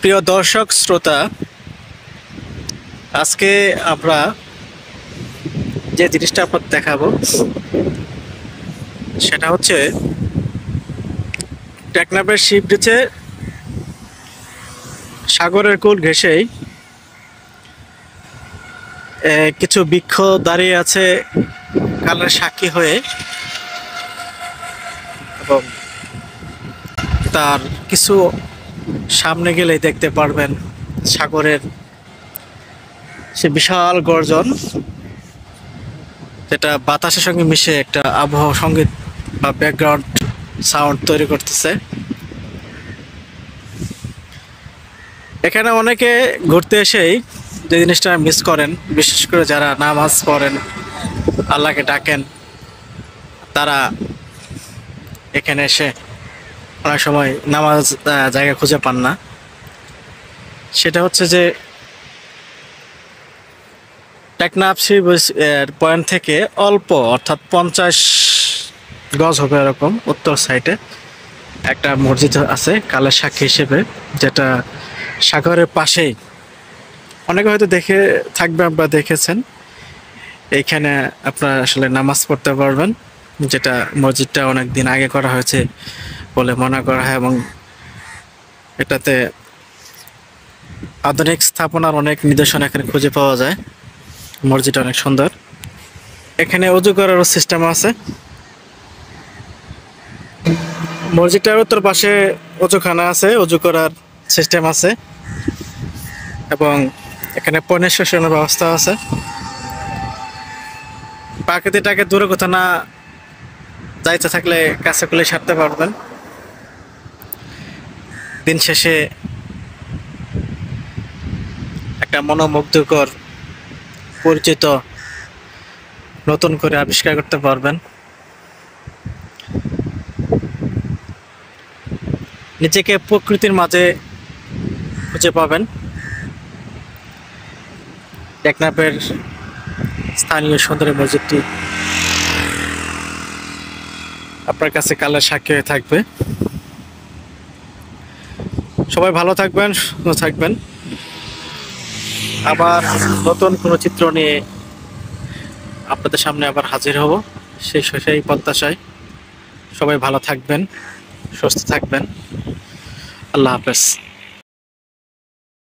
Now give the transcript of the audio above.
প্রিয় দর্শক শ্রোতা, আজকে আমরা যে জিনিসটা আপনাদের দেখাবো সেটা হচ্ছে টেকনাফের শিপ ব্রিজে সাগরের কূল ঘেঁষেই কিছু বৃক্ষ দাঁড়িয়ে আছে কালের সাক্ষী হয়ে, এবং তার কিছু সামনে গেলেই দেখতে পারবেন সাগরের সে বিশাল গর্জন, যেটা বাতাসের সঙ্গে মিশে একটা আবহাওয়া সঙ্গীত বা ব্যাকগ্রাউন্ড সাউন্ড তৈরি করতেছে। এখানে অনেকে ঘুরতে এসেই যে জিনিসটা মিস করেন, বিশেষ করে যারা নামাজ পড়েন, আল্লাহকে ডাকেন, তারা এখানে এসে অনেক সময় নামাজ জায়গা খুঁজে পান না। সেটা হচ্ছে যে টেকনাফ সি পয়েন্ট থেকে অল্প, অর্থাৎ 50 গজ হবে এরকম, উত্তর সাইডে একটা মসজিদ আছে কালের সাক্ষী হিসেবে, যেটা সাগরের পাশেই। অনেকে হয়তো দেখে থাকবেন বা দেখেছেন। এইখানে আপনারা আসলে নামাজ পড়তে পারবেন, যেটা মসজিদটা অনেক দিন আগে করা হয়েছে বলে মনে করা হয়, এবং এটাতে আধুনিক স্থাপনার অনেক নিদর্শন এখানে খুঁজে পাওয়া যায়। মসজিদটা অনেক সুন্দর। এখানে অজু করারও সিস্টেম আছে। মসজিদটার উত্তর পাশে অজুখানা আছে, অজু করার সিস্টেম আছে, এবং এখানে পণ্য শোষণের ব্যবস্থা আছে। প্রাকৃতিকটাকে দূরে কোথাও না যাইতে থাকলে কাছে খুলে সারতে পারবেন। দিন শেষে একটা মনোমুগ্ধকর পরিচিত নতুন করে আবিষ্কার করতে পারবেন। নিজেকে প্রকৃতির মাঝে খুঁজে পাবেন। টেকনাফের স্থানীয় সুন্দর মসজিদটি আপনার কাছে কালের সাক্ষী হয়ে থাকবে। সবাই ভালো থাকবেন, সুস্থ থাকবেন। আবার নতুন কোনো চিত্র নিয়ে আপনাদের সামনে আবার হাজির হব, সেই প্রত্যাশায়। সবাই ভালো থাকবেন, সুস্থ থাকবেন। আল্লাহ হাফেজ।